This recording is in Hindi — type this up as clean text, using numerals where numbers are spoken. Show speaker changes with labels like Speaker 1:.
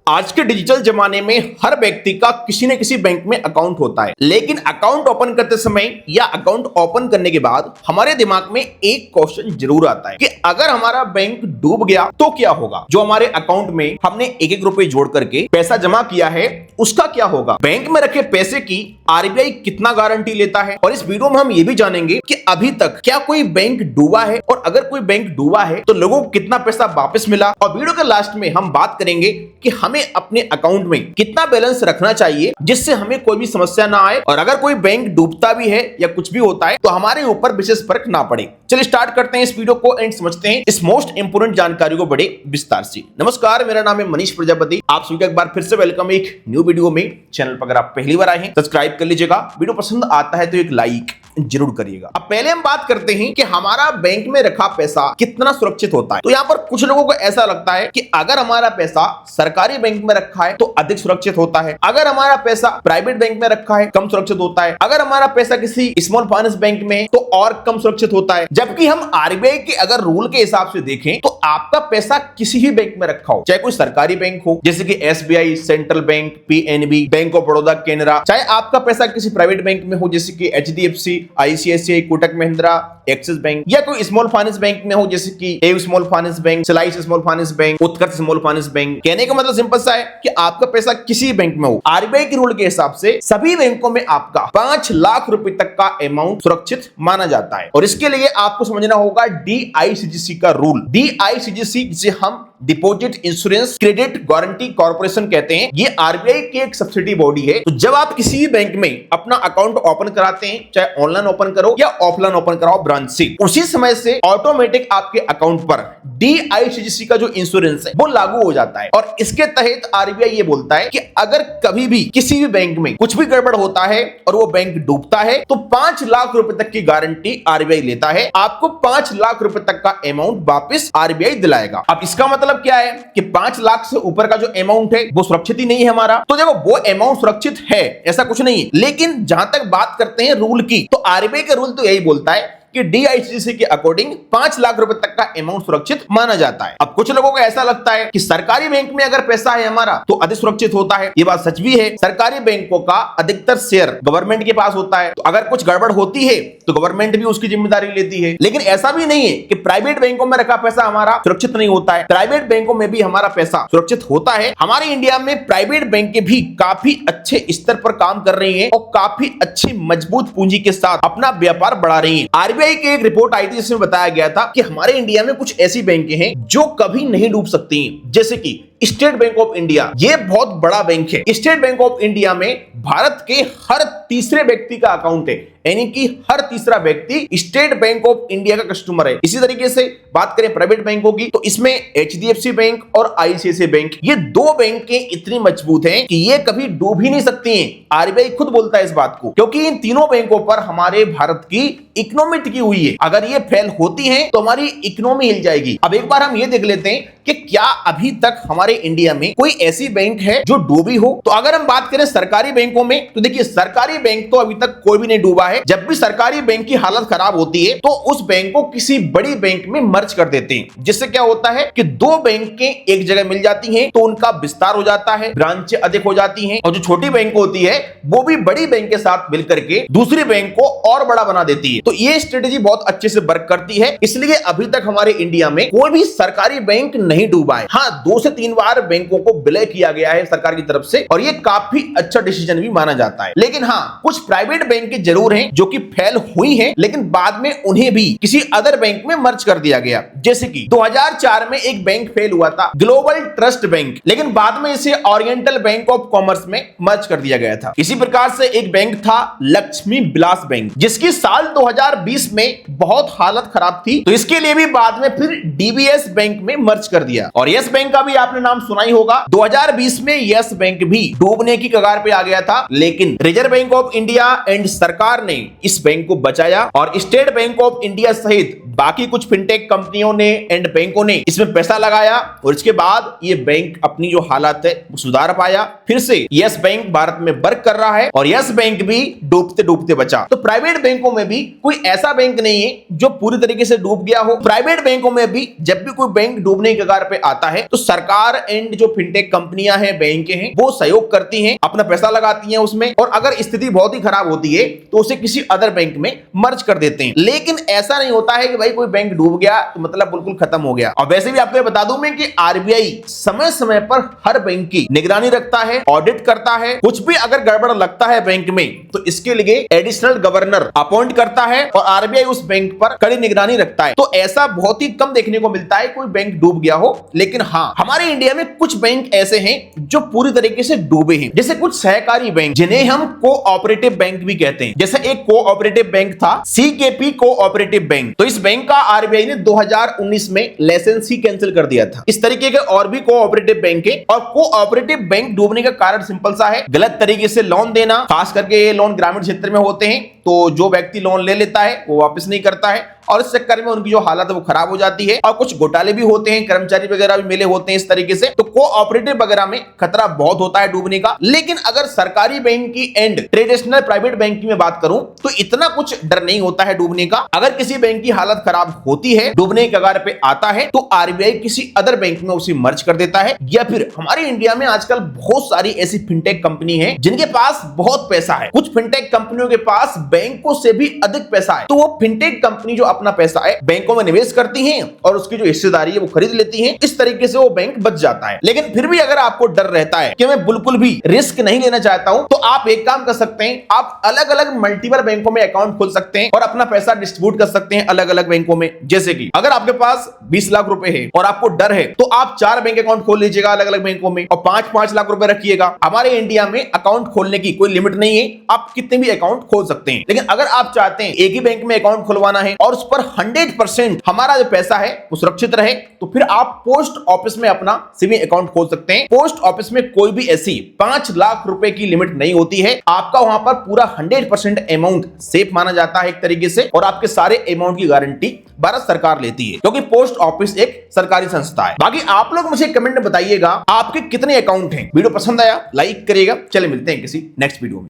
Speaker 1: आज के डिजिटल जमाने में हर व्यक्ति का किसी न किसी बैंक में अकाउंट होता है, लेकिन अकाउंट ओपन करते समय या अकाउंट ओपन करने के बाद हमारे दिमाग में एक क्वेश्चन जरूर आता है कि अगर हमारा बैंक डूब गया तो क्या होगा। जो हमारे अकाउंट में हमने एक एक रुपए जोड़ करके पैसा जमा किया है उसका क्या होगा। बैंक में रखे पैसे की आरबीआई कितना गारंटी लेता है, और इस वीडियो में हम ये भी जानेंगे कि अभी तक क्या कोई बैंक डूबा है, और अगर कोई बैंक डूबा है तो लोगों को कितना पैसा वापस मिला। और वीडियो के लास्ट में हम बात करेंगे कि हमें अपने अकाउंट में कितना बैलेंस रखना चाहिए जिससे हमें कोई भी समस्या ना आए, और अगर कोई बैंक डूबता भी है या कुछ भी होता है तो हमारे ऊपर विशेष फर्क ना पड़े। चलिए स्टार्ट करते हैं इस वीडियो को एंड समझते हैं इस मोस्ट इंपोर्टेंट जानकारी को बड़े विस्तार से। नमस्कार, मेरा नाम है मनीष प्रजापति। आप सभी का एक बार फिर से वेलकम एक न्यू वीडियो में। चैनल पर अगर आप पहली बार आए हैं सब्सक्राइब कर लीजिएगा, वीडियो पसंद आता है तो एक लाइक जरूर करिएगा। अब पहले हम बात करते हैं कि हमारा बैंक में रखा पैसा कितना सुरक्षित होता है। तो यहाँ पर कुछ लोगों को ऐसा लगता है कि अगर हमारा पैसा सरकारी बैंक में रखा है तो अधिक सुरक्षित होता है, अगर हमारा पैसा प्राइवेट बैंक में रखा है कम सुरक्षित होता है, अगर हमारा पैसा किसी स्मॉल फाइनेंस बैंक में तो और कम सुरक्षित होता है। जबकि हम आरबीआई के अगर रूल के हिसाब से देखें तो आपका पैसा किसी भी बैंक में रखा हो, चाहे कोई सरकारी बैंक हो जैसे कि SBI, central bank, PNB, bank of Baroda, Canara, चाहे आपका पैसा किसी प्राइवेट बैंक में हो जैसे कि HDFC, ICICI, Kotak Mahindra, axis bank, या कोई स्मॉल फाइनेंस बैंक में हो जैसे कि एव स्मॉल फाइनेंस बैंक, सिलाइस small finance bank, Utkarsh small finance bank. कहने का मतलब सिंपल सा है कि आपका पैसा किसी बैंक में हो, आरबीआई के रूल के हिसाब से सभी बैंकों में आपका 5 लाख रुपए तक का अमाउंट सुरक्षित माना जाता है। और इसके लिए आपको समझना होगा डीआईसीजीसी का रूल। डीआईसीजीसी जिसे हम deposit insurance credit guarantee corporation कहते हैं, ये आरबीआई की एक सब्सिडी बॉडी है। तो जब आप किसी भी बैंक में अपना अकाउंट ओपन कराते हैं, चाहे ऑनलाइन ओपन करो या ऑफलाइन ओपन कराओ ब्रांच से, उसी समय से ऑटोमेटिक आपके अकाउंट पर डीआईसीजीसी का जो इंश्योरेंस है वो लागू हो जाता है। और इसके तहत आरबीआई ये बोलता है कि अगर कभी भी किसी भी बैंक में कुछ भी गड़बड़ होता है और वो बैंक डूबता है तो 5 लाख रुपए तक की गारंटी आरबीआई लेता है, आपको 5 लाख रुपए तक का अमाउंट वापस आरबीआई दिलाएगा। अब इसका मतलब क्या है कि 5 लाख से ऊपर का जो अमाउंट है वो सुरक्षित ही नहीं है हमारा। तो देखो वो अमाउंट सुरक्षित है ऐसा कुछ नहीं है, लेकिन जहां तक बात करते हैं रूल की तो आरबीआई का रूल तो यही बोलता है कि डीआईसीजीसी के अकॉर्डिंग 5 लाख रुपए तक का अमाउंट सुरक्षित माना जाता है। अब कुछ लोगों को ऐसा लगता है कि सरकारी बैंक में अगर पैसा है हमारा तो अधिक सुरक्षित होता है। ये बात सच भी है, सरकारी बैंकों का अधिकतर शेयर गवर्नमेंट के पास होता है, तो अगर कुछ गड़बड़ होती है तो गवर्नमेंट भी उसकी जिम्मेदारी लेती है। लेकिन ऐसा भी नहीं है कि प्राइवेट बैंकों में रखा पैसा हमारा सुरक्षित नहीं होता है, प्राइवेट बैंकों में भी हमारा पैसा सुरक्षित होता है। हमारे इंडिया में प्राइवेट बैंक भी काफी अच्छे स्तर पर काम कर रही है और काफी अच्छी मजबूत पूंजी के साथ अपना व्यापार बढ़ा रही है। आरबीआई की एक रिपोर्ट आई थी जिसमें बताया गया था कि हमारे इंडिया में कुछ ऐसी बैंकें हैं जो कभी नहीं डूब सकती, जैसे कि स्टेट बैंक ऑफ इंडिया। ये बहुत बड़ा बैंक है। स्टेट बैंक ऑफ इंडिया में भारत के हर तीसरे व्यक्ति का अकाउंट है, यानी कि हर तीसरा व्यक्ति स्टेट बैंक ऑफ इंडिया का कस्टमर है। इसी तरीके से बात करें प्राइवेट बैंकों की तो इसमें एचडीएफसी बैंक और आईसीआईसीआई बैंक, ये दो बैंकें इतनी मजबूत हैं कि ये कभी डूब ही नहीं सकती हैं। आरबीआई खुद बोलता है इस बात को, क्योंकि इन तीनों बैंकों पर हमारे भारत की इकोनॉमी टिकी हुई है। अगर ये फेल होती हैं तो हमारी इकोनॉमी हिल जाएगी। अब एक बार हम ये देख लेते हैं कि क्या अभी तक हमारे इंडिया में कोई ऐसी बैंक है जो डूबी हो। तो अगर हम बात करें सरकारी बैंकों में तो देखिए सरकारी बैंक तो अभी तक कोई भी नहीं डूबा है। जब भी सरकारी बैंक की हालत खराब होती है तो उस बैंक को किसी बड़ी बैंक में मर्ज कर देते हैं, जिससे क्या होता है कि दो बैंकें एक जगह मिल जाती हैं तो उनका विस्तार हो जाता है, ब्रांचें अधिक हो जाती हैं, और जो छोटी बैंक होती है वो भी बड़ी बैंक के साथ मिलकर के दूसरी बैंक को और बड़ा बना देती है। तो ये स्ट्रेटेजी बहुत अच्छे से वर्क करती है, इसलिए अभी तक हमारे इंडिया में कोई भी सरकारी बैंक नहीं डूबा है। हाँ, 2 से 3 बार बैंकों को विलय किया गया है सरकार की तरफ से, और ये काफी अच्छा डिसीजन भी माना जाता है। लेकिन हाँ, कुछ प्राइवेट बैंक जरूर हैं जो कि फेल हुई हैं, लेकिन बाद में उन्हें भी किसी अदर बैंक में मर्ज कर दिया गया। जैसे कि 2004 में एक बैंक फेल हुआ था, ग्लोबल ट्रस्ट बैंक, लेकिन बाद में इसे ओरिएंटल बैंक ऑफ कॉमर्स में मर्ज कर दिया गया था। इसी प्रकार से एक बैंक था लक्ष्मी विलास बैंक, जिसकी साल 2020 में बहुत हालत खराब थी, तो इसके लिए भी बाद में फिर डीबीएस बैंक में मर्ज कर दिया। और यस बैंक का भी आपने नाम सुना ही होगा। 2020 में यस बैंक भी डूबने की कगार पे आ गया था, लेकिन reserve bank of India and सरकार ने इस बैंक को बचाया, और स्टेट बैंक ऑफ इंडिया सहित बाकी कुछ फिनटेक कंपनियों ने एंड बैंकों ने इसमें पैसा लगाया, और इसके बाद ये बैंक अपनी जो हालत है वो सुधार पाया। फिर से यस बैंक भारत में वर्क कर रहा है, और यस बैंक भी डूबते डूबते बचा। तो प्राइवेट बैंकों में भी कोई ऐसा बैंक नहीं है जो पूरी तरीके से डूब गया हो। प्राइवेट बैंकों में भी जब भी कोई बैंक डूबने की कगार पे आता है तो सरकार एंड जो फिनटेक कंपनियां हैं, बैंक हैं, वो सहयोग करती हैं, अपना पैसा लगाती हैं उसमें, और अगर स्थिति बहुत ही खराब होती है तो उसे किसी अदर बैंक में मर्ज कर देते हैं। लेकिन ऐसा नहीं होता है कि भाई कोई बैंक डूब गया तो मतलब बिल्कुल खत्म हो गया। और वैसे भी आपको ये बता दूं मैं कि आरबीआई समय समय पर हर बैंक की निगरानी रखता है, ऑडिट करता है। कुछ भी अगर गड़बड़ लगता है बैंक में तो इसके लिए एडिशनल गवर्नर अपॉइंट करता है और आरबीआई उस बैंक पर कड़ी निगरानी रखता है। तो ऐसा बहुत ही कम देखने को मिलता है कोई बैंक डूब गया हो। लेकिन हाँ, हमारे इंडिया में कुछ बैंक ऐसे हैं जो पूरी तरीके से डूबे हैं, जैसे कुछ सहकारी बैंक जिन्हें हम कोऑपरेटिव बैंक भी कहते हैं। जैसे एक कोऑपरेटिव बैंक था सीकेपी कोऑपरेटिव बैंक, तो इस बैंक का आरबीआई ने 2019 में लाइसेंस ही कैंसिल कर दिया था। इस तरीके के और भी कोऑपरेटिव बैंक है, और कोऑपरेटिव बैंक डूबने का कारण सिंपल सा है, गलत तरीके से लोन देना। खास करके ये लोन ग्रामीण क्षेत्र में होते हैं, तो जो व्यक्ति लोन ले लेता है वो वापस नहीं करता है, और इस चक्कर में उनकी जो हालत है वो खराब हो जाती है। और कुछ घोटाले भी होते हैं, कर्मचारी वगैरह भी मिले होते हैं इस तरीके से। तो कोऑपरेटिव वगैरह में खतरा बहुत होता है डूबने का। लेकिन अगर सरकारी बैंक की एंड ट्रेडिशनल प्राइवेट बैंक की मैं बात करूं तो इतना कुछ डर नहीं होता है डूबने का। अगर किसी बैंक की हालत खराब होती है, डूबने के कगार पे आता है, तो आरबीआई किसी अदर बैंक में उसे मर्ज कर देता है। या फिर हमारे इंडिया में आजकल बहुत सारी ऐसी फिनटेक कंपनी है जिनके पास बहुत पैसा है। कुछ फिनटेक कंपनियों के पास बैंकों से भी अधिक पैसा है, तो वो फिनटेक कंपनी जो अपना पैसा है बैंकों में निवेश करती हैं और उसकी जो हिस्सेदारी है वो खरीद लेती हैं। इस तरीके से वो बैंक बच जाता है। लेकिन फिर भी अगर आपको डर रहता है कि मैं बिल्कुल भी रिस्क नहीं लेना चाहता हूं, तो आप एक काम कर सकते हैं, आप अलग अलग मल्टीपल बैंकों में अकाउंट खोल सकते हैं और अपना पैसा डिस्ट्रीब्यूट कर सकते हैं अलग अलग बैंकों में। जैसे कि अगर आपके पास 20 लाख रुपए है और आपको डर है, तो आप 4 बैंक अकाउंट खोल लीजिएगा अलग अलग बैंकों में और 5-5 लाख रुपए रखिएगा। हमारे इंडिया में अकाउंट खोलने की कोई लिमिट नहीं है, आप कितने भी अकाउंट खोल सकते हैं। लेकिन अगर आप चाहते हैं एक ही बैंक में अकाउंट खुलवाना है और उस पर 100% हमारा जो पैसा है वो सुरक्षित रहे, तो फिर आप पोस्ट ऑफिस में अपना सेविंग अकाउंट खोल सकते हैं। पोस्ट ऑफिस में कोई भी ऐसी 5 लाख रुपए की लिमिट नहीं होती है। आपका वहां पर पूरा 100% अमाउंट सेफ माना जाता है एक तरीके से, और आपके सारे अमाउंट की गारंटी भारत सरकार लेती है, क्योंकि पोस्ट ऑफिस एक सरकारी संस्था है। बाकी आप लोग मुझे कमेंट में बताइएगा आपके कितने अकाउंट हैं। वीडियो पसंद आया लाइक करिएगा। चले मिलते हैं किसी नेक्स्ट वीडियो में।